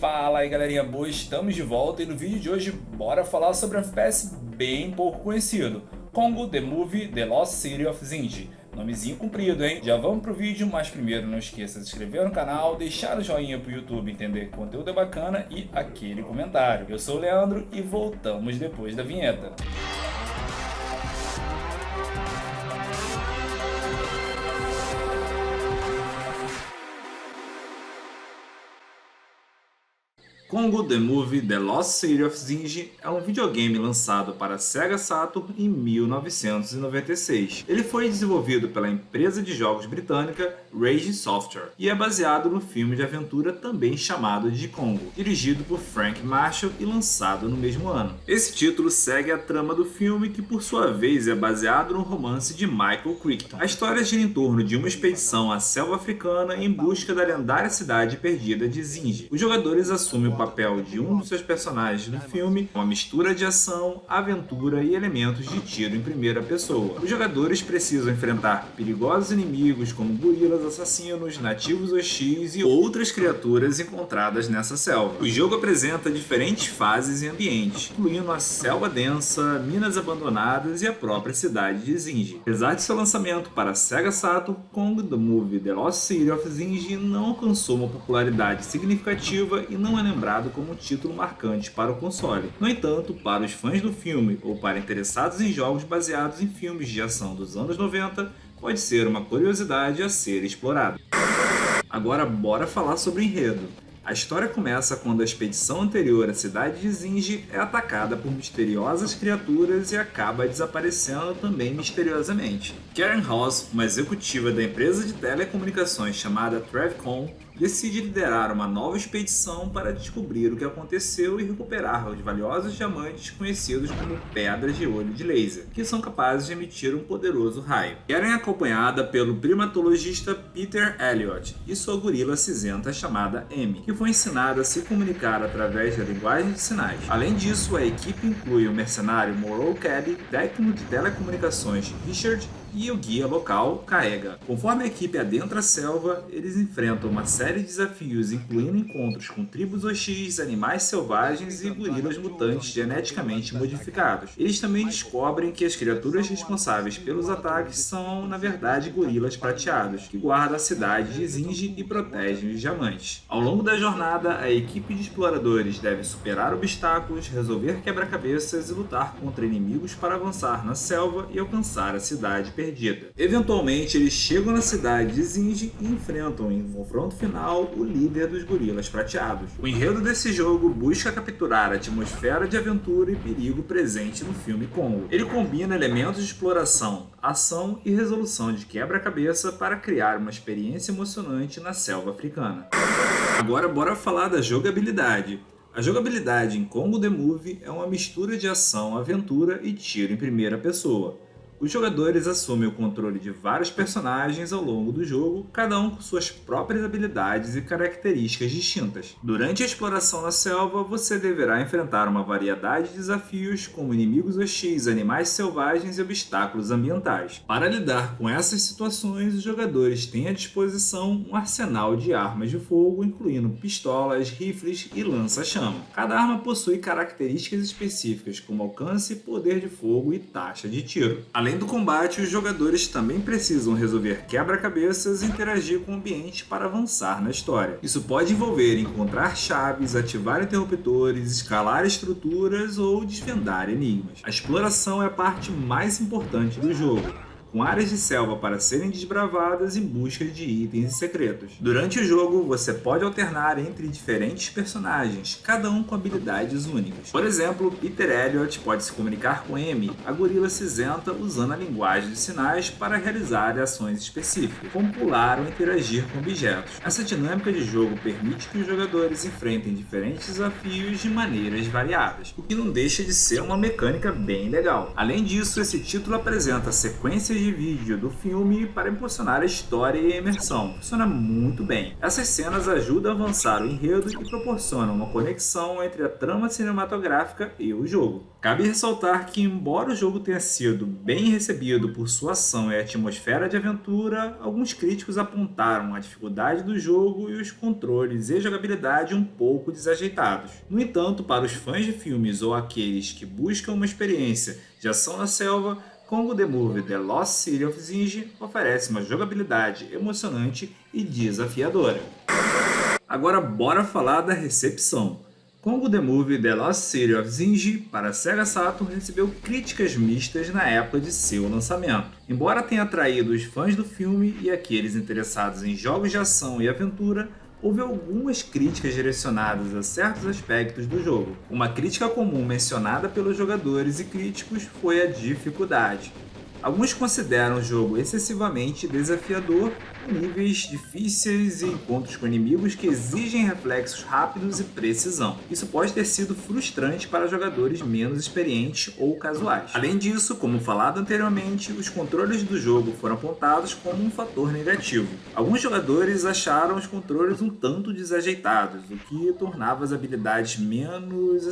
Fala aí galerinha boa, estamos de volta e no vídeo de hoje bora falar sobre um FPS bem pouco conhecido, Congo The Movie The Lost City of Zinji. Nomezinho comprido, hein? Já vamos pro vídeo, mas primeiro não esqueça de se inscrever no canal, deixar o joinha pro YouTube entender que o conteúdo é bacana e aquele comentário. Eu sou o Leandro e voltamos depois da vinheta. Congo The Movie The Lost City of Zinji é um videogame lançado para Sega Saturn em 1996. Ele foi desenvolvido pela empresa de jogos britânica Rage Software e é baseado no filme de aventura também chamado de Congo, dirigido por Frank Marshall e lançado no mesmo ano. Esse título segue a trama do filme, que por sua vez é baseado no romance de Michael Crichton. A história gira em torno de uma expedição à selva africana em busca da lendária cidade perdida de Zinji. Os jogadores assumem o papel de um dos seus personagens do filme, uma mistura de ação, aventura e elementos de tiro em primeira pessoa. Os jogadores precisam enfrentar perigosos inimigos como gorilas assassinos, nativos hostis e outras criaturas encontradas nessa selva. O jogo apresenta diferentes fases e ambientes, incluindo a selva densa, minas abandonadas e a própria cidade de Zinji. Apesar de seu lançamento para Sega Saturn, Congo The Movie The Lost City of Zinji não alcançou uma popularidade significativa e não é lembrado como um título marcante para o console. No entanto, para os fãs do filme ou para interessados em jogos baseados em filmes de ação dos anos 90, pode ser uma curiosidade a ser explorada. Agora bora falar sobre o enredo. A história começa quando a expedição anterior à cidade de Zinji é atacada por misteriosas criaturas e acaba desaparecendo também misteriosamente. Karen House, uma executiva da empresa de telecomunicações chamada Travcon, decide liderar uma nova expedição para descobrir o que aconteceu e recuperar os valiosos diamantes conhecidos como pedras de olho de laser, que são capazes de emitir um poderoso raio. Karen é acompanhada pelo primatologista Peter Elliott e sua gorila cinzenta chamada Amy, que foi ensinada a se comunicar através da linguagem de sinais. Além disso, a equipe inclui o mercenário Morrow Caddy, técnico de telecomunicações Richard e o guia local Kaega. Conforme a equipe adentra a selva, eles enfrentam uma série de desafios, incluindo encontros com tribos hostis, animais selvagens e gorilas mutantes geneticamente modificados. Eles também descobrem que as criaturas responsáveis pelos ataques são, na verdade, gorilas prateados, que guardam a cidade de Zinji e protegem os diamantes. Ao longo da jornada, a equipe de exploradores deve superar obstáculos, resolver quebra-cabeças e lutar contra inimigos para avançar na selva e alcançar a cidade perdida. Eventualmente, eles chegam na cidade de Zinji e enfrentam, em um confronto final, o líder dos gorilas prateados. O enredo desse jogo busca capturar a atmosfera de aventura e perigo presente no filme Congo. Ele combina elementos de exploração, ação e resolução de quebra-cabeça para criar uma experiência emocionante na selva africana. Agora bora falar da jogabilidade. A jogabilidade em Congo The Movie é uma mistura de ação, aventura e tiro em primeira pessoa. Os jogadores assumem o controle de vários personagens ao longo do jogo, cada um com suas próprias habilidades e características distintas. Durante a exploração na selva, você deverá enfrentar uma variedade de desafios, como inimigos hostis, animais selvagens e obstáculos ambientais. Para lidar com essas situações, os jogadores têm à disposição um arsenal de armas de fogo, incluindo pistolas, rifles e lança-chama. Cada arma possui características específicas, como alcance, poder de fogo e taxa de tiro. Além do combate, os jogadores também precisam resolver quebra-cabeças e interagir com o ambiente para avançar na história. Isso pode envolver encontrar chaves, ativar interruptores, escalar estruturas ou desvendar enigmas. A exploração é a parte mais importante do jogo, com áreas de selva para serem desbravadas em busca de itens e secretos. Durante o jogo, você pode alternar entre diferentes personagens, cada um com habilidades únicas. Por exemplo, Peter Elliott pode se comunicar com Amy, a gorila cinzenta, usando a linguagem de sinais para realizar ações específicas, como pular ou interagir com objetos. Essa dinâmica de jogo permite que os jogadores enfrentem diferentes desafios de maneiras variadas, o que não deixa de ser uma mecânica bem legal. Além disso, esse título apresenta sequências de vídeo do filme para impulsionar a história e a imersão. Funciona muito bem. Essas cenas ajudam a avançar o enredo e proporcionam uma conexão entre a trama cinematográfica e o jogo. Cabe ressaltar que, embora o jogo tenha sido bem recebido por sua ação e atmosfera de aventura, alguns críticos apontaram a dificuldade do jogo e os controles e jogabilidade um pouco desajeitados. No entanto, para os fãs de filmes ou aqueles que buscam uma experiência de ação na selva, Congo the Movie: The Lost City of Zinj oferece uma jogabilidade emocionante e desafiadora. Agora bora falar da recepção. Congo the Movie: The Lost City of Zinj para Sega Saturn recebeu críticas mistas na época de seu lançamento. Embora tenha atraído os fãs do filme e aqueles interessados em jogos de ação e aventura, houve algumas críticas direcionadas a certos aspectos do jogo. Uma crítica comum mencionada pelos jogadores e críticos foi a dificuldade. Alguns consideram o jogo excessivamente desafiador, com níveis difíceis e encontros com inimigos que exigem reflexos rápidos e precisão. Isso pode ter sido frustrante para jogadores menos experientes ou casuais. Além disso, como falado anteriormente, os controles do jogo foram apontados como um fator negativo. Alguns jogadores acharam os controles um tanto desajeitados, o que tornava as habilidades menos,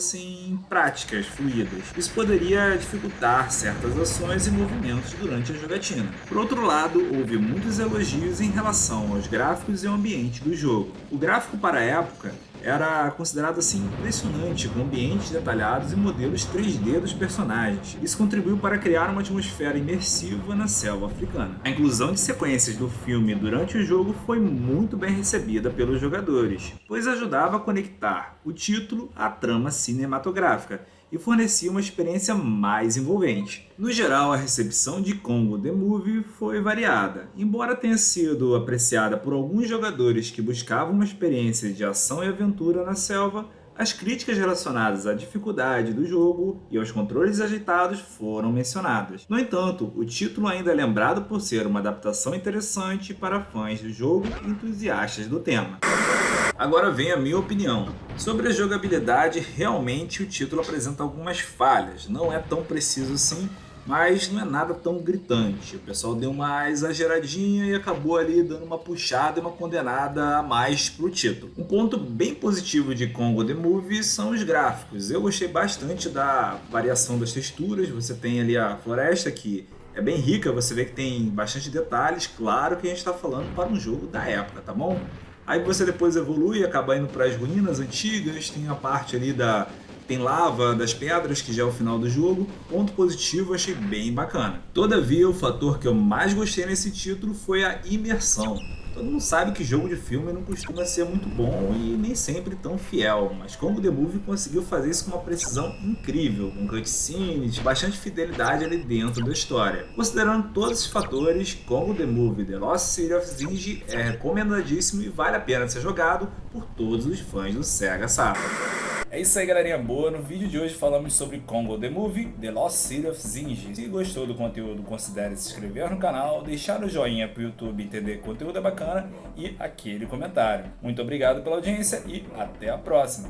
práticas, fluídas. Isso poderia dificultar certas ações e movimentos durante a jogatina. Por outro lado, houve muitos elogios em relação aos gráficos e ao ambiente do jogo. O gráfico para a época era considerado impressionante, com ambientes detalhados e modelos 3D dos personagens. Isso contribuiu para criar uma atmosfera imersiva na selva africana. A inclusão de sequências do filme durante o jogo foi muito bem recebida pelos jogadores, pois ajudava a conectar o título à trama cinematográfica e fornecia uma experiência mais envolvente. No geral, a recepção de Congo the Movie foi variada. Embora tenha sido apreciada por alguns jogadores que buscavam uma experiência de ação e aventura na selva, as críticas relacionadas à dificuldade do jogo e aos controles ajeitados foram mencionadas. No entanto, o título ainda é lembrado por ser uma adaptação interessante para fãs do jogo e entusiastas do tema. Agora vem a minha opinião. Sobre a jogabilidade, realmente o título apresenta algumas falhas. Não é tão preciso assim, mas não é nada tão gritante. O pessoal deu uma exageradinha e acabou ali dando uma puxada e uma condenada a mais pro título. Um ponto bem positivo de Congo the Movie são os gráficos. Eu gostei bastante da variação das texturas. Você tem ali a floresta que é bem rica, você vê que tem bastante detalhes. Claro que a gente está falando para um jogo da época, tá bom? Aí você depois evolui e acaba indo para as ruínas antigas, tem a parte ali tem lava das pedras, que já é o final do jogo. Ponto positivo, eu achei bem bacana. Todavia, o fator que eu mais gostei nesse título foi a imersão. Todo mundo sabe que jogo de filme não costuma ser muito bom e nem sempre tão fiel, mas Congo the Movie conseguiu fazer isso com uma precisão incrível, com cutscenes, bastante fidelidade ali dentro da história. Considerando todos esses fatores, Congo the Movie: The Lost City of Zinj é recomendadíssimo e vale a pena ser jogado por todos os fãs do Sega Saturn. É isso aí, galerinha boa. No vídeo de hoje falamos sobre Congo the Movie: The Lost City of Zinj. Se gostou do conteúdo, considere se inscrever no canal, deixar o joinha pro YouTube entender que o conteúdo é bacana e aquele comentário. Muito obrigado pela audiência e até a próxima.